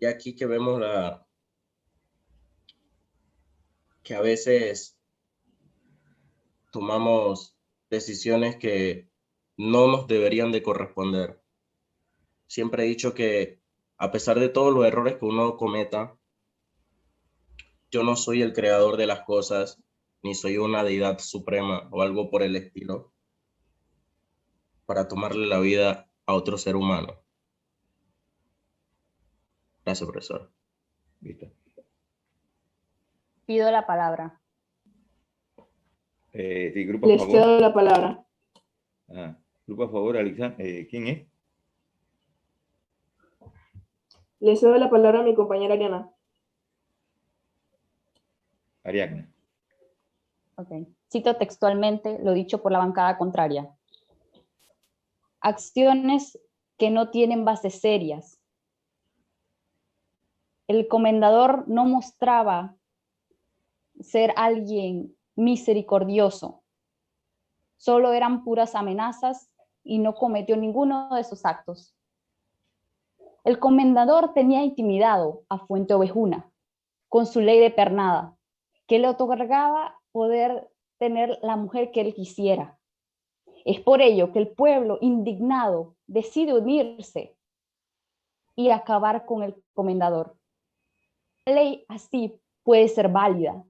Y aquí que vemos que a veces tomamos decisiones que no nos deberían de corresponder. Siempre he dicho que a pesar de todos los errores que uno cometa, yo no soy el creador de las cosas, ni soy una deidad suprema o algo por el estilo, para tomarle la vida a otro ser humano. Gracias, profesor. Listo. Pido la palabra. Sí, grupo a Les favor. cedo la palabra. Grupo a favor, Alexandra. ¿Quién es? Le cedo la palabra a mi compañera Ariana. Ariadna. Ok. Cito textualmente lo dicho por la bancada contraria. Acciones que no tienen bases serias. El comendador no mostraba ser alguien misericordioso. Solo eran puras amenazas y no cometió ninguno de esos actos. El comendador tenía intimidado a Fuente Ovejuna con su ley de pernada, que le otorgaba poder tener la mujer que él quisiera. Es por ello que el pueblo indignado decide unirse y acabar con el comendador. La ley así puede ser válida.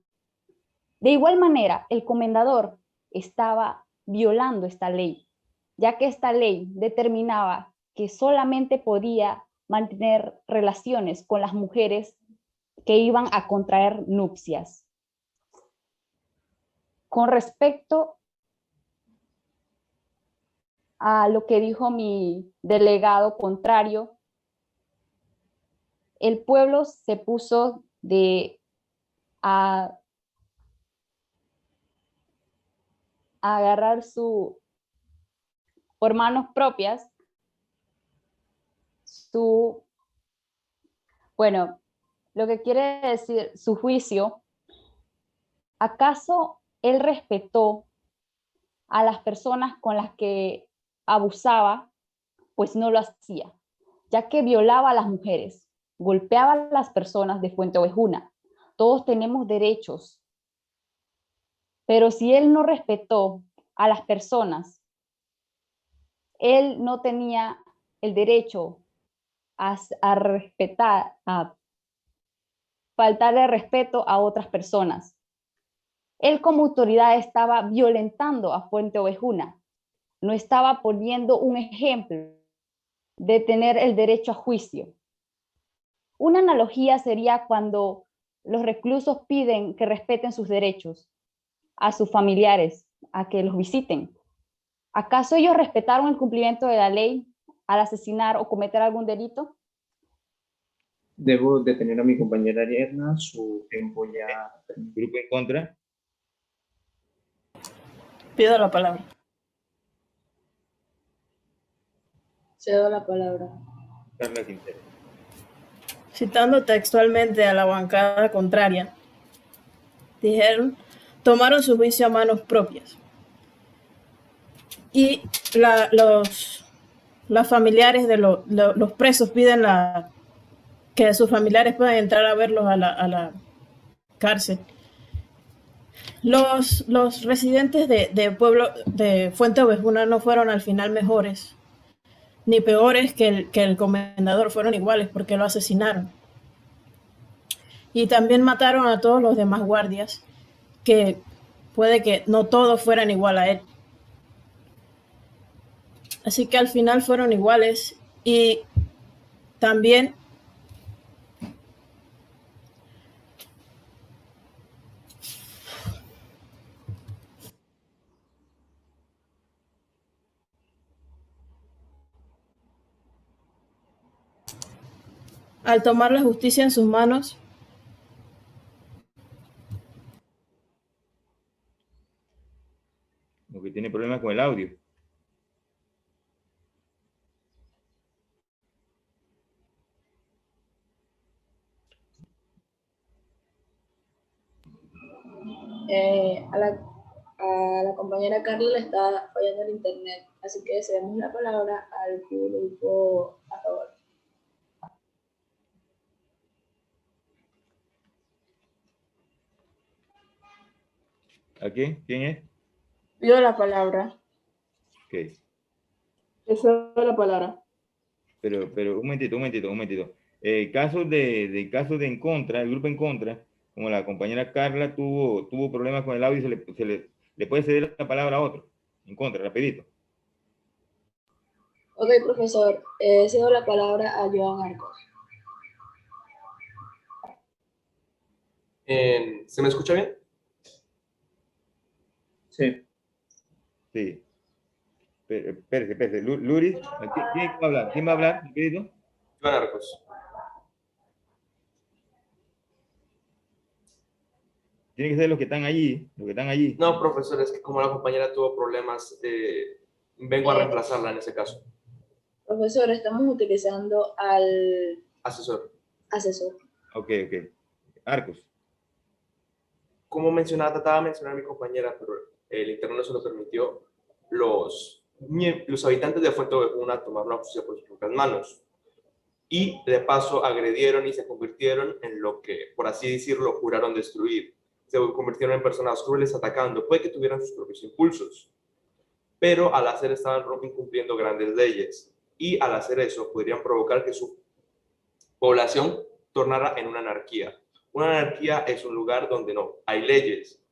De igual manera, el comendador estaba violando esta ley, ya que esta ley determinaba que solamente podía mantener relaciones con las mujeres que iban a contraer nupcias. Con respecto a lo que dijo mi delegado contrario, el pueblo se puso a agarrar por manos propias lo que quiere decir su juicio. ¿Acaso él respetó a las personas con las que abusaba? Pues no lo hacía, ya que violaba a las mujeres, golpeaba a las personas de Fuente Ovejuna. Todos tenemos derechos, pero si él no respetó a las personas, él no tenía el derecho a respetar, a faltarle respeto a otras personas. Él como autoridad estaba violentando a Fuente Ovejuna, no estaba poniendo un ejemplo de tener el derecho a juicio. Una analogía sería cuando los reclusos piden que respeten sus derechos a sus familiares, a que los visiten. ¿Acaso ellos respetaron el cumplimiento de la ley al asesinar o cometer algún delito? Debo detener a mi compañera Ariadna, su tiempo ya terminó. Grupo en contra. Pido la palabra. Cedo la palabra. Carla Quintero. Citando textualmente a la bancada contraria, dijeron, tomaron su juicio a manos propias. Y los familiares de los presos piden que sus familiares puedan entrar a verlos a la cárcel. Los residentes de pueblo de Fuente Ovejuna no fueron al final mejores ni peores que el comendador, fueron iguales porque lo asesinaron. Y también mataron a todos los demás guardias, que puede que no todos fueran igual a él. Así que al final fueron iguales y también al tomar la justicia en sus manos, Lo que tiene problemas con el audio. A la compañera Carla le está fallando el internet, así que cedemos la palabra al grupo a favor. ¿A quién? ¿Quién es? Pido la palabra. Ok. Le cedo la palabra. Pero un momentito. Casos de en contra, el grupo en contra, como la compañera Carla tuvo problemas con el audio, le puede ceder la palabra a otro. En contra, rapidito. Ok, profesor. Cedo la palabra a Joan Arcos. ¿Se me escucha bien? Sí. Sí. Espérese. Luris, ¿quién va a hablar? ¿Quién va a hablar, rapidito? Joan Arcos. Tiene que ser los que están allí, No, profesor, es que como la compañera tuvo problemas, vengo a reemplazarla en ese caso. Profesor, estamos utilizando al Asesor. asesor. Ok. Arcos. Como mencionaba, trataba de mencionar a mi compañera, pero el internet no se lo permitió. Los habitantes de Fuente Ovejuna tomaron la justicia por sus propias manos y de paso agredieron y se convirtieron en lo que, por así decirlo, juraron destruir. Se convirtieron en personas crueles atacando, puede que tuvieran sus propios impulsos, pero al hacer estaban incumpliendo grandes leyes y al hacer eso podrían provocar que su población tornara en una anarquía. Una anarquía es un lugar donde no hay leyes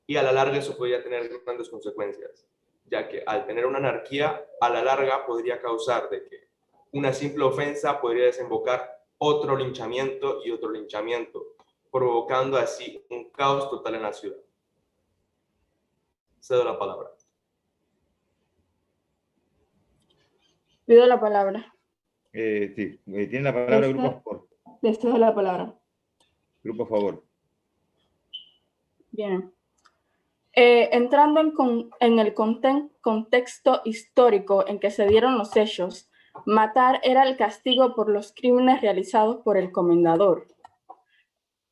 y a la larga eso podría tener grandes consecuencias, ya que al tener una anarquía, a la larga podría causar de que una simple ofensa podría desembocar otro linchamiento y otro linchamiento, provocando así un caos total en la ciudad. Cedo la palabra. Pido la palabra. Sí, tiene la palabra grupo a favor. Le cedo la palabra. Grupo a favor. Bien. Entrando en el contexto histórico en que se dieron los hechos, matar era el castigo por los crímenes realizados por el comendador.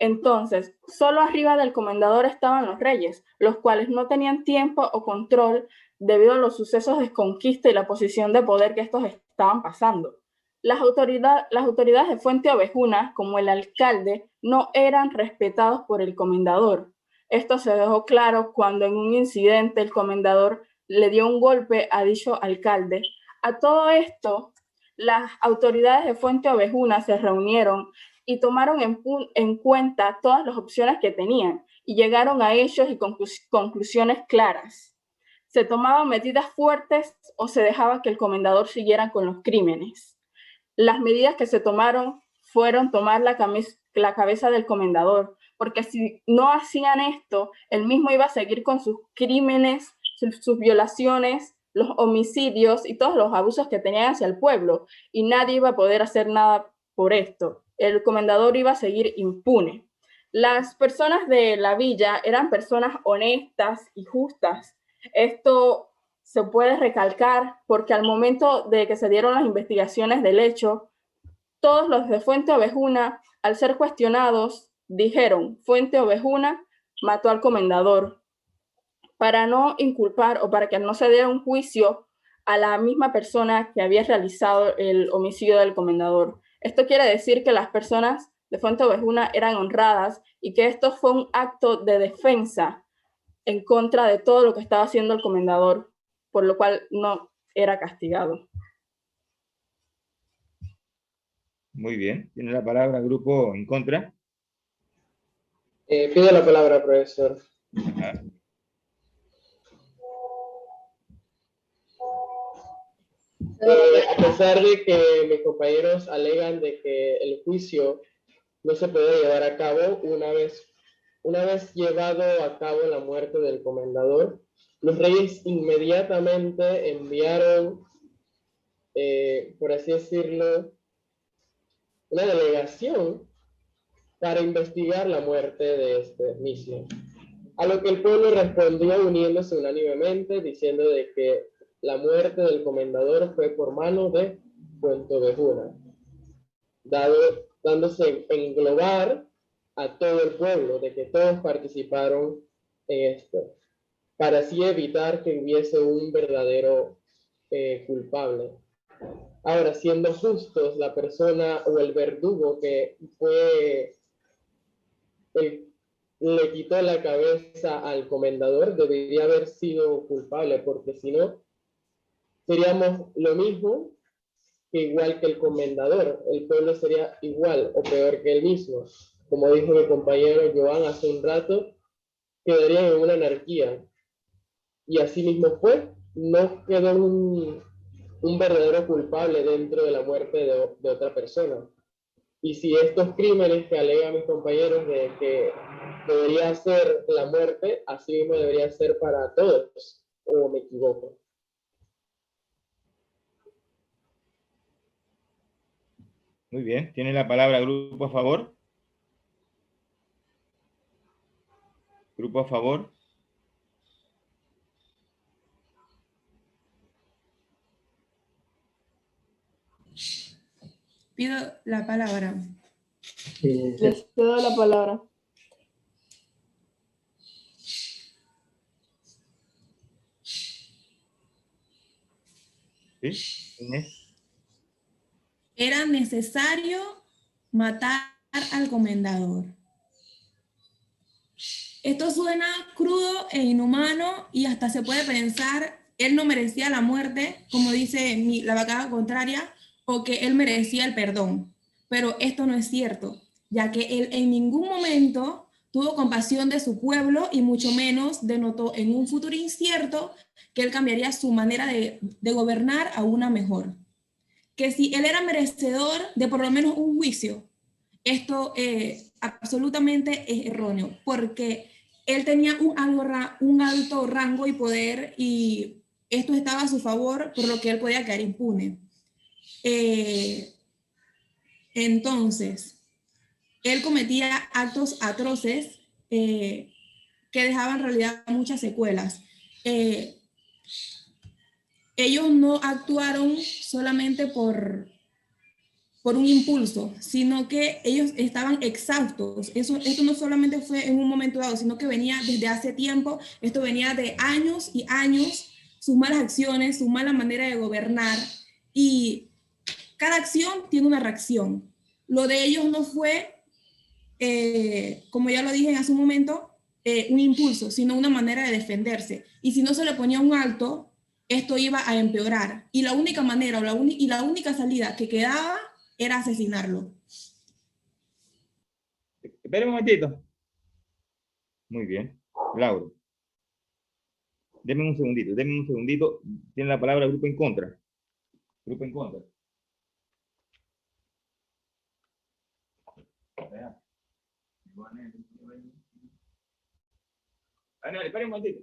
Entonces, solo arriba del comendador estaban los reyes, los cuales no tenían tiempo o control debido a los sucesos de conquista y la posición de poder que estos estaban pasando. Las autoridades de Fuente Ovejuna, como el alcalde, no eran respetados por el comendador. Esto se dejó claro cuando en un incidente el comendador le dio un golpe a dicho alcalde. A todo esto, las autoridades de Fuente Ovejuna se reunieron y tomaron en cuenta todas las opciones que tenían y llegaron a hechos y conclusiones claras. Se tomaban medidas fuertes o se dejaba que el comendador siguiera con los crímenes. Las medidas que se tomaron fueron tomar la cabeza del comendador, porque si no hacían esto, él mismo iba a seguir con sus crímenes, sus violaciones, los homicidios y todos los abusos que tenían hacia el pueblo, y nadie iba a poder hacer nada por esto. El comendador iba a seguir impune. Las personas de la villa eran personas honestas y justas. Esto se puede recalcar porque al momento de que se dieron las investigaciones del hecho, todos los de Fuente Ovejuna, al ser cuestionados, dijeron: Fuente Ovejuna mató al comendador, para no inculpar o para que no se diera un juicio a la misma persona que había realizado el homicidio del comendador. Esto quiere decir que las personas de Fuente Ovejuna eran honradas y que esto fue un acto de defensa en contra de todo lo que estaba haciendo el comendador, por lo cual no era castigado. Muy bien. Tiene la palabra grupo en contra. Pido la palabra, profesor. Ajá. A pesar de que mis compañeros alegan de que el juicio no se puede llevar a cabo una vez llevado a cabo la muerte del comendador, los reyes inmediatamente enviaron, por así decirlo, una delegación para investigar la muerte de este mismo. A lo que el pueblo respondió uniéndose unánimemente, diciendo de que la muerte del comendador fue por mano de Fuente Ovejuna, dándose a englobar a todo el pueblo, de que todos participaron en esto, para así evitar que hubiese un verdadero culpable. Ahora, siendo justos, la persona o el verdugo que fue le quitó la cabeza al comendador, debería haber sido culpable, porque si no, seríamos lo mismo que igual que el comendador. El pueblo sería igual o peor que él mismo. Como dijo mi compañero Joan hace un rato, quedarían en una anarquía. Y así mismo fue. No quedó un verdadero culpable dentro de la muerte de otra persona. Y si estos crímenes que alegan mis compañeros de que debería ser la muerte, así mismo debería ser para todos, o me equivoco. Muy bien. Tiene la palabra grupo a favor. Grupo a favor. Pido la palabra. Les cedo la palabra. ¿Sí? Inés. Era necesario matar al comendador. Esto suena crudo e inhumano y hasta se puede pensar, él no merecía la muerte, como dice la bancada contraria, o que él merecía el perdón. Pero esto no es cierto, ya que él en ningún momento tuvo compasión de su pueblo y mucho menos denotó en un futuro incierto que él cambiaría su manera de gobernar a una mejor. Que si él era merecedor de por lo menos un juicio, esto absolutamente es erróneo, porque él tenía un alto rango y poder y esto estaba a su favor, por lo que él podía quedar impune. Entonces, él cometía actos atroces que dejaban en realidad muchas secuelas. Ellos no actuaron solamente por un impulso, sino que ellos estaban exhaustos. Esto no solamente fue en un momento dado, sino que venía desde hace tiempo, esto venía de años y años, sus malas acciones, su mala manera de gobernar, y cada acción tiene una reacción. Lo de ellos no fue, como ya lo dije hace un momento, un impulso, sino una manera de defenderse. Y si no se le ponía un alto, esto iba a empeorar. Y la única manera y la única salida que quedaba era asesinarlo. Espera un momentito. Muy bien. Lauro. Deme un segundito. Tiene la palabra grupo en contra. Grupo en contra. No, espera un momentito.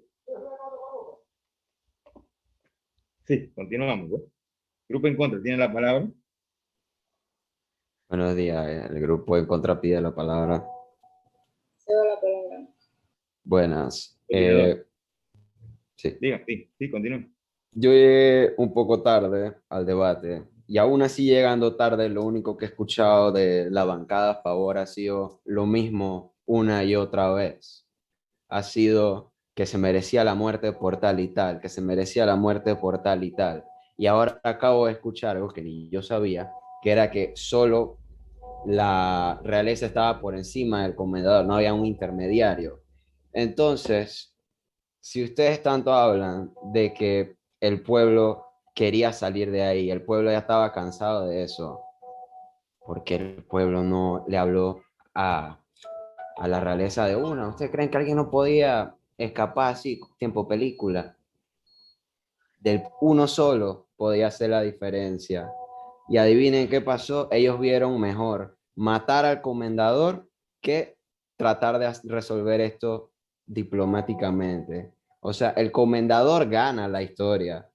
Sí, continuamos. ¿Pues? Grupo en contra, tiene la palabra. Buenos días, el grupo en contra pide la palabra. Cedo la palabra. Buenas. Sí. Diga, sí, continúa. Yo llegué un poco tarde al debate y aún así llegando tarde, lo único que he escuchado de la bancada a favor ha sido lo mismo una y otra vez. Ha sido que se merecía la muerte por tal y tal, que se merecía la muerte por tal y tal. Y ahora acabo de escuchar algo que ni yo sabía, que era que solo la realeza estaba por encima del comendador, no había un intermediario. Entonces, si ustedes tanto hablan de que el pueblo quería salir de ahí, el pueblo ya estaba cansado de eso, ¿por qué el pueblo no le habló a la realeza de una? ¿Ustedes creen que alguien no podía escapar así, tiempo película? Del uno solo podía hacer la diferencia. Y adivinen qué pasó, ellos vieron mejor matar al comendador que tratar de resolver esto diplomáticamente. O sea, el comendador gana la historia,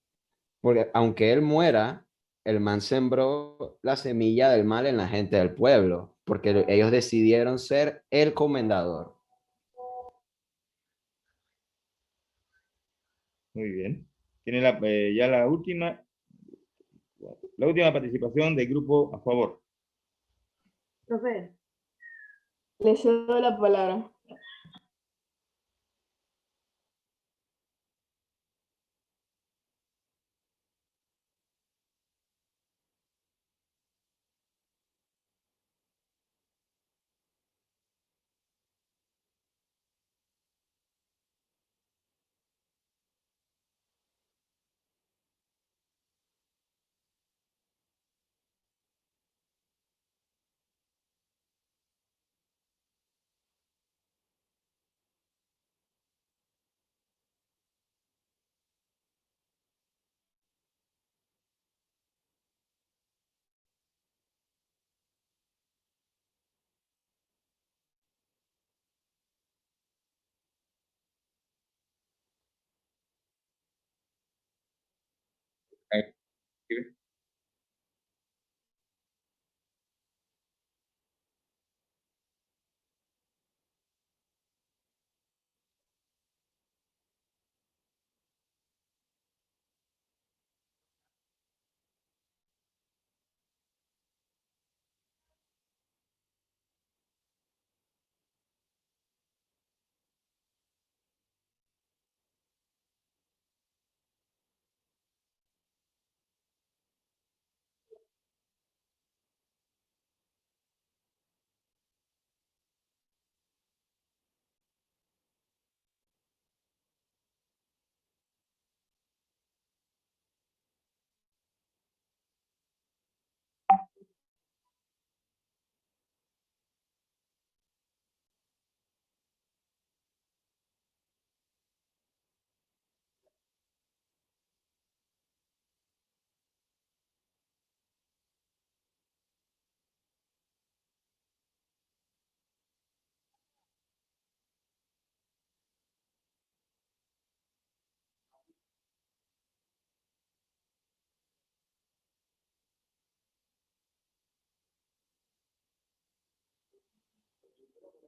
porque aunque él muera, el man sembró la semilla del mal en la gente del pueblo, porque ellos decidieron ser el comendador. Muy bien. Tiene ya la última participación del grupo a favor. Profe. Le cedo la palabra.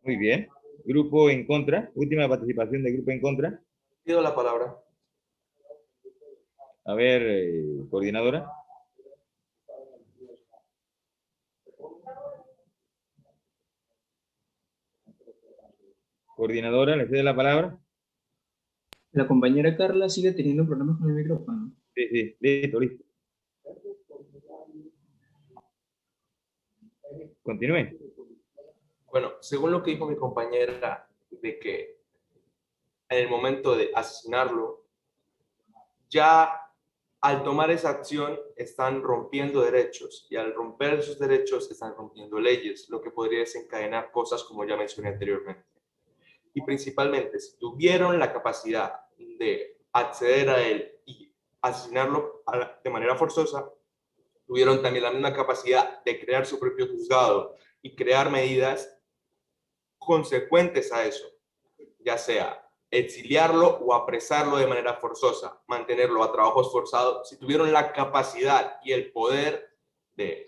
Muy bien. Grupo en contra. Última participación del grupo en contra. Pido la palabra. A ver, coordinadora. Coordinadora, le cede la palabra. La compañera Carla sigue teniendo problemas con el micrófono. Sí, sí, listo, listo. Continúe. Bueno, según lo que dijo mi compañera, de que en el momento de asesinarlo, ya al tomar esa acción están rompiendo derechos y al romper esos derechos están rompiendo leyes, lo que podría desencadenar cosas como ya mencioné anteriormente. Y principalmente, si tuvieron la capacidad de acceder a él y asesinarlo de manera forzosa, tuvieron también la misma capacidad de crear su propio juzgado y crear medidas consecuentes a eso, ya sea exiliarlo o apresarlo de manera forzosa, mantenerlo a trabajos forzados. Si tuvieron la capacidad y el poder de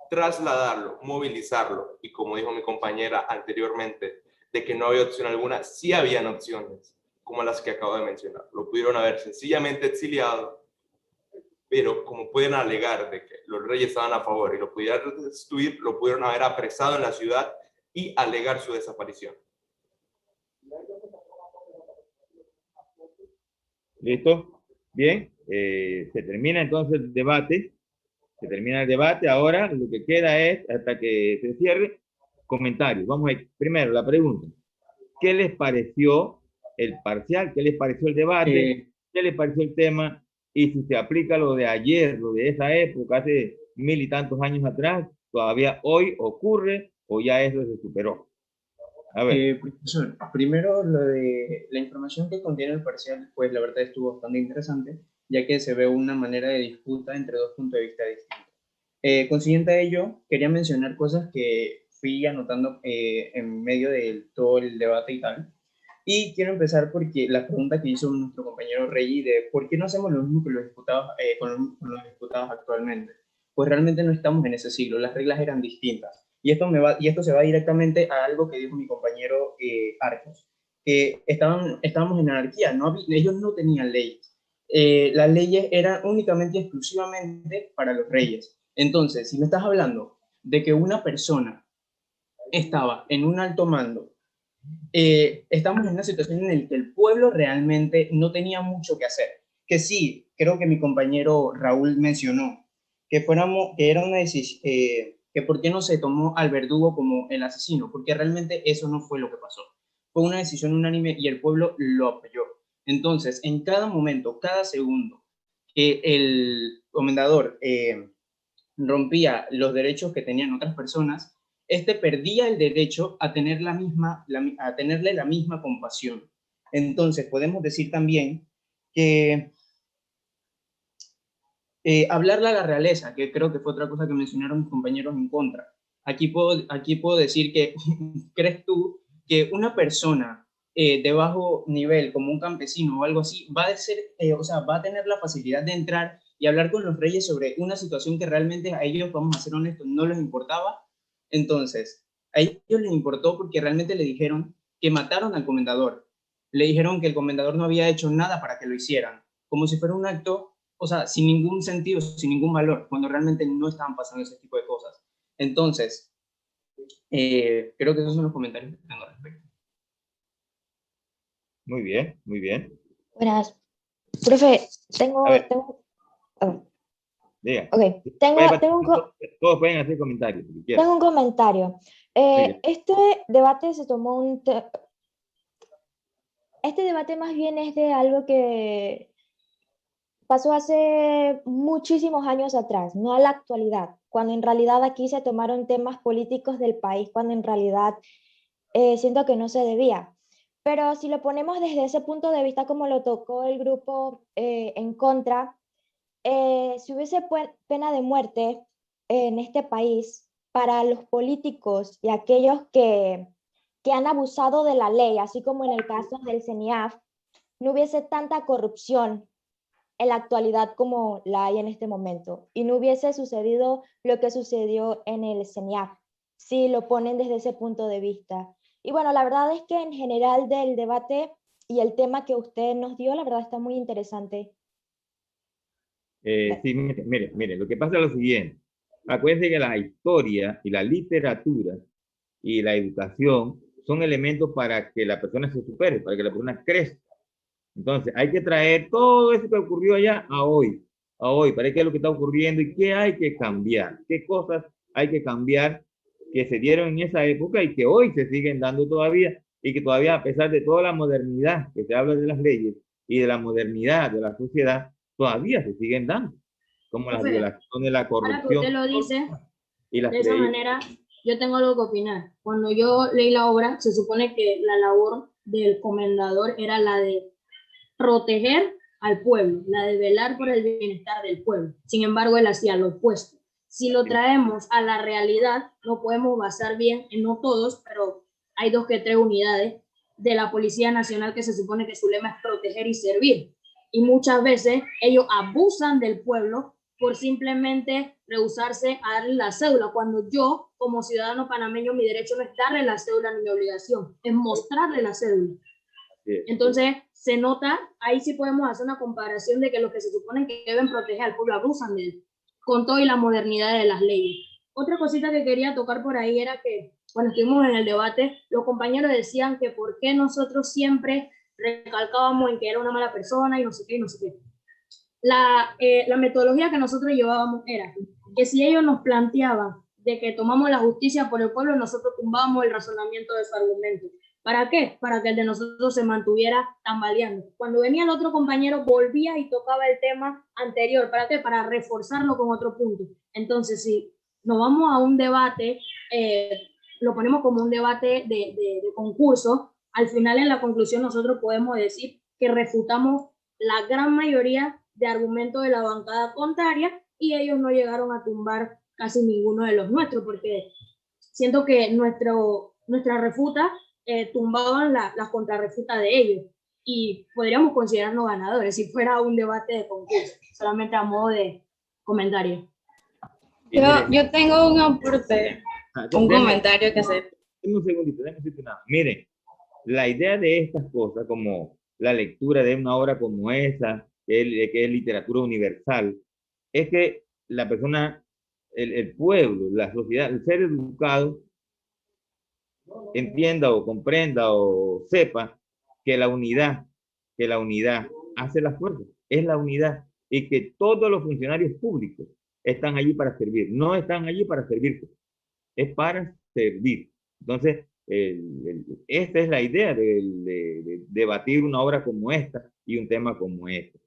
trasladarlo, movilizarlo, y como dijo mi compañera anteriormente, de que no había opción alguna, sí habían opciones, como las que acabo de mencionar. Lo pudieron haber sencillamente exiliado, pero como pueden alegar de que los reyes estaban a favor y lo pudieran destituir, lo pudieron haber apresado en la ciudad y alegar su desaparición. ¿Listo? Bien. Se termina entonces el debate. Se termina el debate. Ahora lo que queda es, hasta que se cierre, comentarios. Vamos a ver. Primero, la pregunta. ¿Qué les pareció el parcial? ¿Qué les pareció el debate? ¿Qué les pareció el tema? Y si se aplica lo de ayer, lo de esa época, hace 1000 y tantos años atrás, todavía hoy ocurre o ya eso se superó. A ver. Profesor, primero lo de la información que contiene el parcial, pues la verdad estuvo bastante interesante, ya que se ve una manera de disputa entre dos puntos de vista distintos. Consiguiente a ello, quería mencionar cosas que fui anotando en medio de todo el debate y tal. Y quiero empezar porque la pregunta que hizo nuestro compañero Rey de ¿por qué no hacemos lo mismo que los diputados, con los diputados actualmente? Pues realmente no estamos en ese siglo, las reglas eran distintas. Y esto se va directamente a algo que dijo mi compañero Arcos, que estábamos en anarquía, ellos no tenían leyes. Las leyes eran únicamente y exclusivamente para los reyes. Entonces, si me estás hablando de que una persona estaba en un alto mando, estamos en una situación en la que el pueblo realmente no tenía mucho que hacer. Que sí, creo que mi compañero Raúl mencionó que era una decisión, que por qué no se tomó al verdugo como el asesino, porque realmente eso no fue lo que pasó. Fue una decisión unánime y el pueblo lo apoyó. Entonces, en cada momento, cada segundo que el comendador rompía los derechos que tenían otras personas, perdía el derecho a tener a tenerle la misma compasión. Entonces, podemos decir también que hablarle a la realeza, que creo que fue otra cosa que mencionaron mis compañeros en contra. Aquí puedo decir que, ¿crees tú que una persona de bajo nivel, como un campesino o algo así, va a tener la facilidad de entrar y hablar con los reyes sobre una situación que realmente a ellos, vamos a ser honestos, no les importaba. Entonces, a ellos les importó porque realmente le dijeron que mataron al comendador. Le dijeron que el comendador no había hecho nada para que lo hicieran, como si fuera un acto, o sea, sin ningún sentido, sin ningún valor, cuando realmente no estaban pasando ese tipo de cosas. Entonces, creo que esos son los comentarios que tengo al respecto. Muy bien, muy bien. Buenas. Profe, tengo, A ver. a ver, Diga. ok, Todos pueden hacer comentarios. Si quieran. tengo un comentario. Diga. Este debate se tomó este debate más bien es de algo que pasó hace muchísimos años atrás, no a la actualidad, cuando en realidad aquí se tomaron temas políticos del país, cuando en realidad siento que no se debía. Pero si lo ponemos desde ese punto de vista como lo tocó el grupo en contra, si hubiese pena de muerte en este país para los políticos y aquellos que han abusado de la ley, así como en el caso del CENIAF, no hubiese tanta corrupción en la actualidad como la hay en este momento y no hubiese sucedido lo que sucedió en el CENIAF, si lo ponen desde ese punto de vista. Y bueno, la verdad es que en general del debate y el tema que usted nos dio, la verdad está muy interesante. Sí, mire, lo que pasa es lo siguiente. Acuérdense que la historia y la literatura y la educación son elementos para que la persona se supere, para que la persona crezca. Entonces, hay que traer todo eso que ocurrió allá a hoy, para qué es lo que está ocurriendo y qué hay que cambiar, qué cosas hay que cambiar que se dieron en esa época y que hoy se siguen dando todavía, y que todavía, a pesar de toda la modernidad que se habla de las leyes y de la modernidad de la sociedad, todavía se siguen dando, como las violaciones, la corrupción. Ahora que usted lo dice, y las de esa manera, yo tengo algo que opinar. Cuando yo leí la obra, se supone que la labor del comendador era la de proteger al pueblo, la de velar por el bienestar del pueblo. Sin embargo, él hacía lo opuesto. Si lo traemos a la realidad, no podemos basar bien en no todos, pero hay 2 que 3 unidades de la Policía Nacional que se supone que su lema es proteger y servir. Y muchas veces ellos abusan del pueblo por simplemente rehusarse a darle la cédula, cuando yo, como ciudadano panameño, mi derecho no es darle la cédula ni mi obligación, es mostrarle la cédula. Entonces, se nota, ahí sí podemos hacer una comparación de que los que se suponen que deben proteger al pueblo abusan de él, con todo y la modernidad de las leyes. Otra cosita que quería tocar por ahí era que, cuando estuvimos en el debate, los compañeros decían que por qué nosotros siempre recalcábamos en que era una mala persona y no sé qué, y no sé qué. La metodología que nosotros llevábamos era que si ellos nos planteaban de que tomamos la justicia por el pueblo, nosotros tumbábamos el razonamiento de su argumento. ¿Para qué? Para que el de nosotros se mantuviera tambaleando. Cuando venía el otro compañero, volvía y tocaba el tema anterior. ¿Para qué? Para reforzarlo con otro punto. Entonces, si nos vamos a un debate, lo ponemos como un debate de concurso, al final en la conclusión nosotros podemos decir que refutamos la gran mayoría de argumentos de la bancada contraria y ellos no llegaron a tumbar casi ninguno de los nuestros, porque siento que nuestra refuta tumbaban las contrarrefutas de ellos y podríamos considerarnos ganadores si fuera un debate de concurso, solamente a modo de comentario. Yo tengo un aporte, un comentario que hacer. Un segundito, déjame decirte nada. Miren, la idea de estas cosas, como la lectura de una obra como esa, que es literatura universal, es que la persona, el pueblo, la sociedad, el ser educado, entienda o comprenda o sepa que la unidad hace la fuerza, es la unidad, y que todos los funcionarios públicos están allí para servir, no están allí para servirse, es para servir. Entonces, esta es la idea de debatir una obra como esta y un tema como este.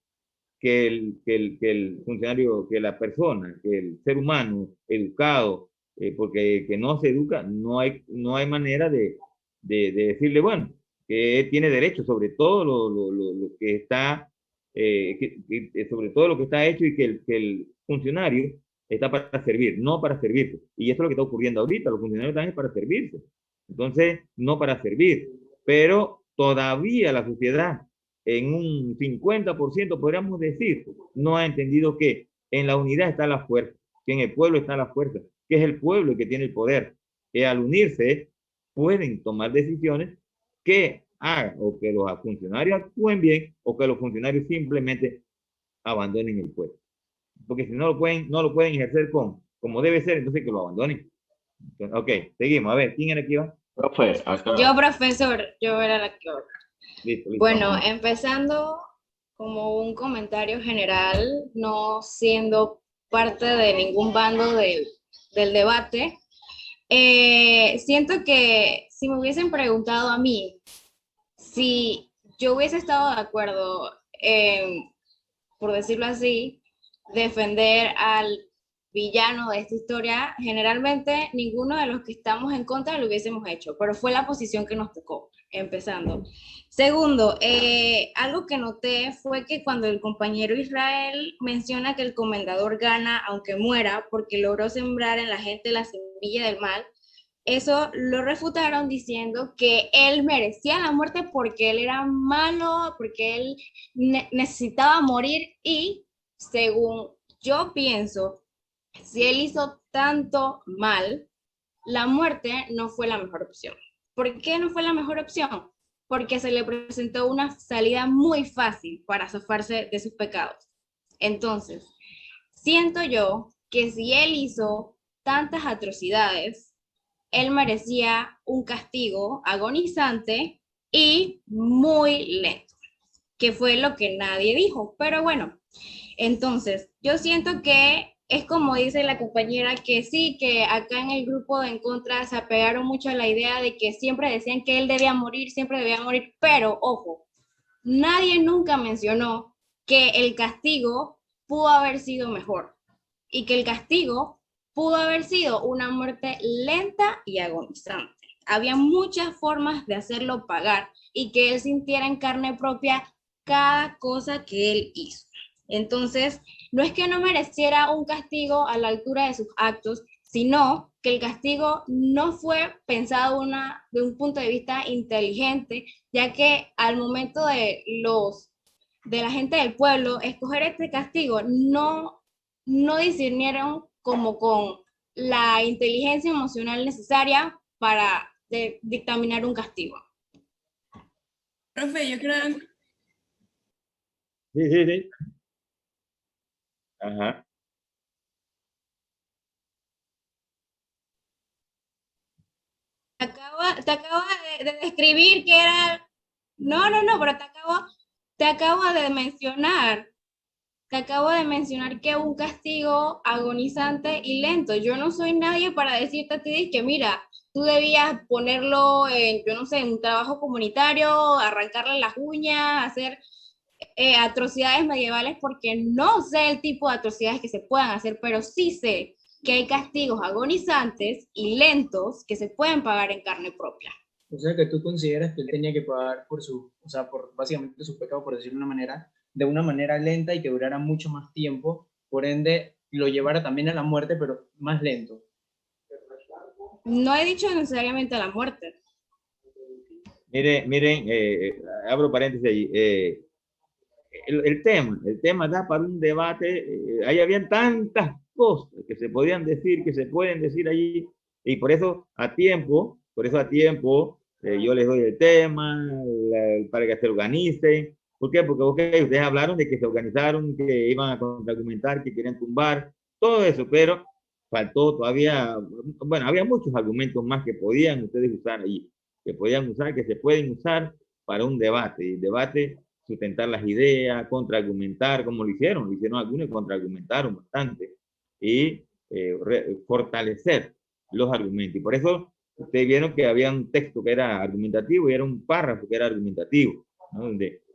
Que el funcionario, que la persona, que el ser humano educado, porque que no se educa, no hay manera de decirle, bueno, que él tiene derecho sobre todo lo que está, sobre todo lo que está hecho, y que el funcionario está para servir, no para servirse. Y eso es lo que está ocurriendo ahorita, los funcionarios están para servirse. Entonces, no para servir, pero todavía la sociedad en un 50%, podríamos decir, no ha entendido que en la unidad está la fuerza, que en el pueblo está la fuerza, que es el pueblo el que tiene el poder, que al unirse pueden tomar decisiones que hagan o que los funcionarios actúen bien o que los funcionarios simplemente abandonen el puesto. Porque si no lo pueden ejercer como debe ser, entonces que lo abandonen. Entonces, ok, seguimos. A ver, ¿quién era que iba? Profe, acá. Yo, profesor, yo era la que iba. Listo, Bueno, vamos. empezando como un comentario general, no siendo parte de ningún bando del debate, siento que si me hubiesen preguntado a mí si yo hubiese estado de acuerdo en, por decirlo así, defender al villano de esta historia, generalmente ninguno de los que estamos en contra lo hubiésemos hecho, pero fue la posición que nos tocó, empezando. Segundo, algo que noté fue que cuando el compañero Israel menciona que el comendador gana aunque muera porque logró sembrar en la gente la semilla del mal, eso lo refutaron diciendo que él merecía la muerte porque él era malo, porque él necesitaba morir y, según yo pienso, si él hizo tanto mal, la muerte no fue la mejor opción. ¿Por qué no fue la mejor opción? Porque se le presentó una salida muy fácil para zafarse de sus pecados. Entonces, siento yo que si él hizo tantas atrocidades, él merecía un castigo agonizante y muy lento, que fue lo que nadie dijo. Pero bueno, entonces yo siento que es como dice la compañera, que sí, que acá en el grupo de En Contra se apegaron mucho a la idea de que siempre decían que él debía morir, siempre debía morir, pero ojo, nadie nunca mencionó que el castigo pudo haber sido mejor y que el castigo pudo haber sido una muerte lenta y agonizante. Había muchas formas de hacerlo pagar y que él sintiera en carne propia cada cosa que él hizo. Entonces, no es que no mereciera un castigo a la altura de sus actos, sino que el castigo no fue pensado de un punto de vista inteligente, ya que al momento de la gente del pueblo escoger este castigo, no discernieron como con la inteligencia emocional necesaria para dictaminar un castigo. Profe, yo creo... Sí. Ajá. Te acabo de describir que era... No, pero te acabo de mencionar. Te acabo de mencionar que un castigo agonizante y lento. Yo no soy nadie para decirte a ti que mira, tú debías ponerlo en, yo no sé, en un trabajo comunitario, arrancarle las uñas, hacer atrocidades medievales, porque no sé el tipo de atrocidades que se puedan hacer, pero sí sé que hay castigos agonizantes y lentos que se pueden pagar en carne propia. O sea, que tú consideras que él tenía que pagar por por básicamente su pecado, por decirlo de una manera lenta y que durara mucho más tiempo, por ende lo llevara también a la muerte, pero más lento. No he dicho necesariamente a la muerte. Miren, abro paréntesis ahí. El tema da para un debate. Ahí habían tantas cosas que se podían decir, que se pueden decir allí, y por eso a tiempo, yo les doy el tema para que se organicen. ¿Por qué? Porque ustedes hablaron de que se organizaron, que iban a contraargumentar, que querían tumbar, todo eso, pero faltó todavía, bueno, había muchos argumentos más que podían ustedes usar allí, que se pueden usar para un debate, y el debate sustentar las ideas, contraargumentar, como lo hicieron algunos y contraargumentaron bastante, y fortalecer los argumentos. Y por eso ustedes vieron que había un texto que era argumentativo y era un párrafo que era argumentativo, ¿no?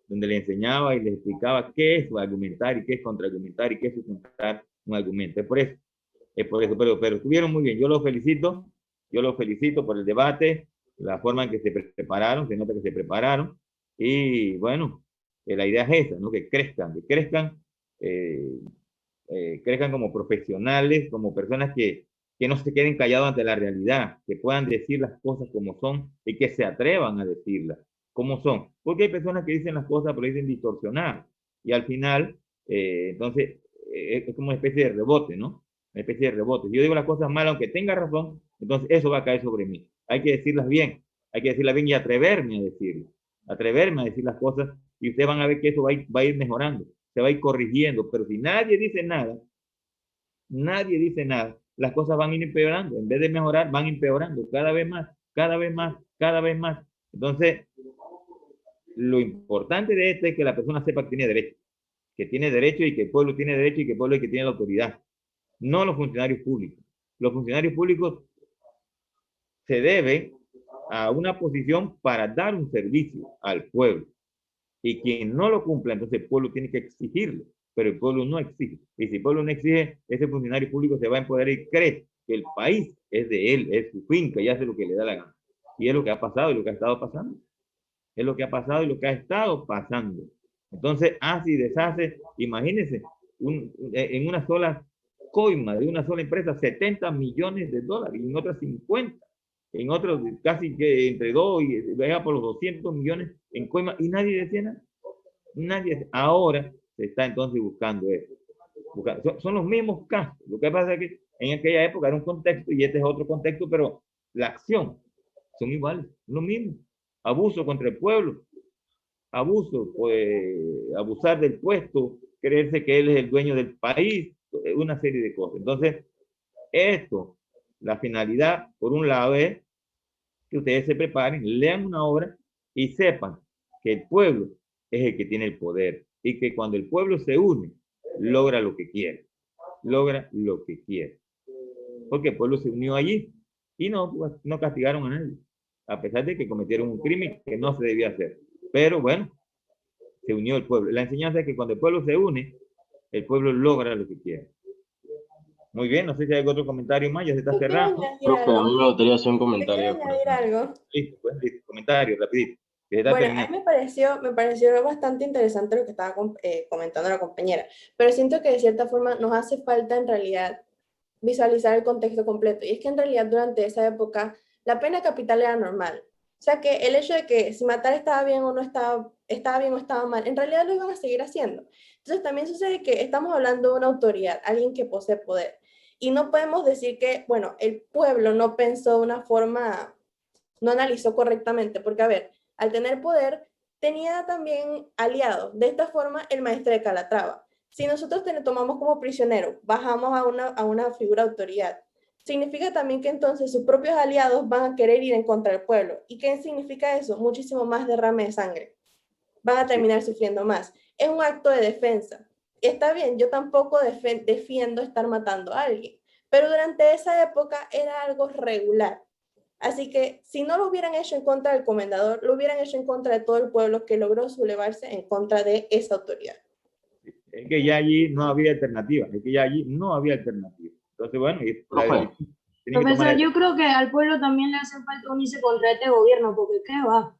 donde le enseñaba y le explicaba qué es argumentar y qué es contraargumentar y qué es sustentar un argumento. Es por eso, pero estuvieron muy bien. Yo los felicito por el debate, la forma en que se prepararon, se nota que se prepararon, y bueno, la idea es esa, ¿no? Que crezcan como profesionales, como personas que no se queden callados ante la realidad, que puedan decir las cosas como son y que se atrevan a decirlas. como son. Porque hay personas que dicen las cosas, pero dicen distorsionadas. Y al final, entonces, es como una especie de rebote, ¿no? Una especie de rebote. Si yo digo las cosas mal, aunque tenga razón, entonces eso va a caer sobre mí. Hay que decirlas bien. Hay que decirlas bien y atreverme a decirlas. Atreverme a decir las cosas y ustedes van a ver que eso va a ir mejorando, se va a ir corrigiendo. Pero si nadie dice nada, las cosas van a ir empeorando. En vez de mejorar, van empeorando cada vez más, cada vez más, cada vez más. Entonces, lo importante de esto es que la persona sepa que tiene derecho y que el pueblo tiene derecho y que el pueblo es el que tiene la autoridad, no los funcionarios públicos. Los funcionarios públicos se deben a una posición para dar un servicio al pueblo. Y quien no lo cumpla, entonces el pueblo tiene que exigirlo, pero el pueblo no exige. Y si el pueblo no exige, ese funcionario público se va a empoderar y cree que el país es de él, es su finca y hace lo que le da la gana. Y es lo que ha pasado y lo que ha estado pasando. Es lo que ha pasado y lo que ha estado pasando. Entonces, hace y deshace, imagínense, en una sola coima de una sola empresa, 70 millones de dólares, y en otras 50, en otros casi que entre 2 y vaya por los 200 millones en coima, y nadie decía nada. Nadie. Ahora se está entonces buscando eso. Son los mismos casos. Lo que pasa es que en aquella época era un contexto y este es otro contexto, pero la acción son iguales, lo mismo. Abuso contra el pueblo, abuso, pues, abusar del puesto, creerse que él es el dueño del país, una serie de cosas. Entonces, esto, la finalidad, por un lado, es que ustedes se preparen, lean una obra y sepan que el pueblo es el que tiene el poder y que cuando el pueblo se une, logra lo que quiere. Logra lo que quiere. Porque el pueblo se unió allí y no castigaron a nadie, a pesar de que cometieron un crimen que no se debía hacer. Pero bueno, se unió el pueblo. La enseñanza es que cuando el pueblo se une, el pueblo logra lo que quiere. Muy bien, no sé si hay otro comentario más, ya se está cerrando. Profe, a mí me gustaría hacer un comentario. ¿Quiero añadir algo? Listo, pues, listo. Comentario, rapidito. Bueno, a mí me pareció bastante interesante lo que estaba comentando la compañera, pero siento que de cierta forma nos hace falta en realidad visualizar el contexto completo. Y es que en realidad durante esa época la pena capital era normal. O sea que el hecho de que si matar estaba bien o no estaba bien o estaba mal, en realidad lo iban a seguir haciendo. Entonces también sucede que estamos hablando de una autoridad, alguien que posee poder. Y no podemos decir que, bueno, el pueblo no pensó de una forma, no analizó correctamente, porque a ver, al tener poder, tenía también aliados. De esta forma, el maestre de Calatrava. Si nosotros te tomamos como prisionero, bajamos a una figura de autoridad, significa también que entonces sus propios aliados van a querer ir en contra del pueblo. ¿Y qué significa eso? Muchísimo más derrame de sangre. Van a terminar sufriendo más. Es un acto de defensa. Está bien, yo tampoco defiendo estar matando a alguien, pero durante esa época era algo regular. Así que si no lo hubieran hecho en contra del comendador, lo hubieran hecho en contra de todo el pueblo que logró sublevarse en contra de esa autoridad. Es que ya allí no había alternativa. Entonces, bueno, profesor, yo creo que al pueblo también le hace falta unirse contra este gobierno, porque ¿qué va?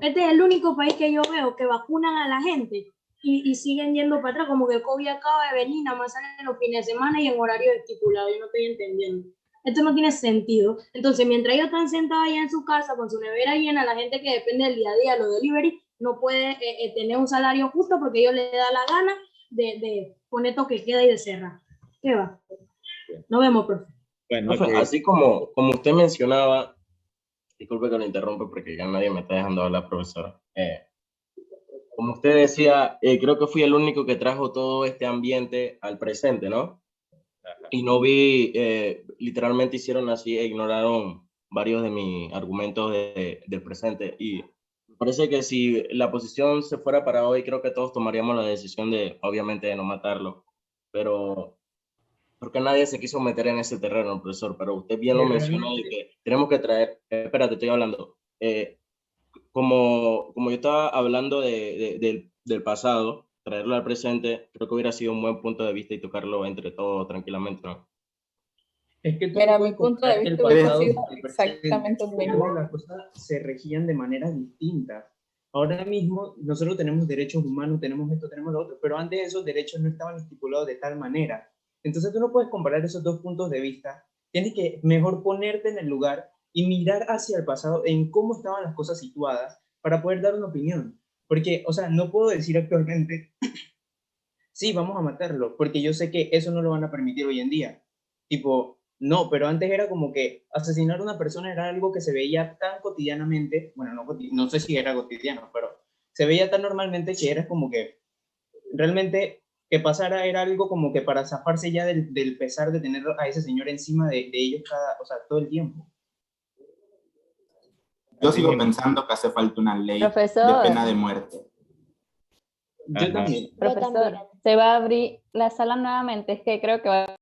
Este es el único país que yo veo que vacunan a la gente y siguen yendo para atrás, como que el COVID acaba de venir, nada más salen los fines de semana y en horario estipulado. Yo no estoy entendiendo. Esto no tiene sentido. Entonces, mientras ellos están sentados allá en su casa con su nevera llena, la gente que depende del día a día, los delivery, no puede tener un salario justo porque ellos les da la gana de poner toque queda y de cerrar. ¿Qué va? Nos vemos, profe. Bueno, profe, así como usted mencionaba, disculpe que lo interrumpa porque ya nadie me está dejando hablar, profesora. Como usted decía, creo que fui el único que trajo todo este ambiente al presente, ¿no? Y no vi, literalmente hicieron así e ignoraron varios de mis argumentos del presente. Y me parece que si la posición se fuera para hoy, creo que todos tomaríamos la decisión de, obviamente, de no matarlo. Pero porque nadie se quiso meter en ese terreno, profesor. Pero usted bien lo mencionó de que tenemos que traer, espérate, estoy hablando. Como yo estaba hablando del pasado, traerlo al presente, creo que hubiera sido un buen punto de vista y tocarlo entre todos tranquilamente, ¿no? Es que Mira, mi punto de vista hubiera sido exactamente el mismo. Las cosas se regían de manera distinta. Ahora mismo nosotros tenemos derechos humanos, tenemos esto, tenemos lo otro, pero antes esos derechos no estaban estipulados de tal manera. Entonces tú no puedes comparar esos dos puntos de vista. Tienes que mejor ponerte en el lugar y mirar hacia el pasado en cómo estaban las cosas situadas para poder dar una opinión. Porque, o sea, no puedo decir actualmente, sí, vamos a matarlo, porque yo sé que eso no lo van a permitir hoy en día. Tipo, no, pero antes era como que asesinar a una persona era algo que se veía tan cotidianamente, bueno, no sé si era cotidiano, pero se veía tan normalmente que era como que realmente que pasara era algo como que para zafarse ya del pesar de tener a ese señor encima de ellos o sea, todo el tiempo. Yo sigo pensando que hace falta una ley Profesor. de pena de muerte. Yo también. Profesor, se va a abrir la sala nuevamente, es que creo que va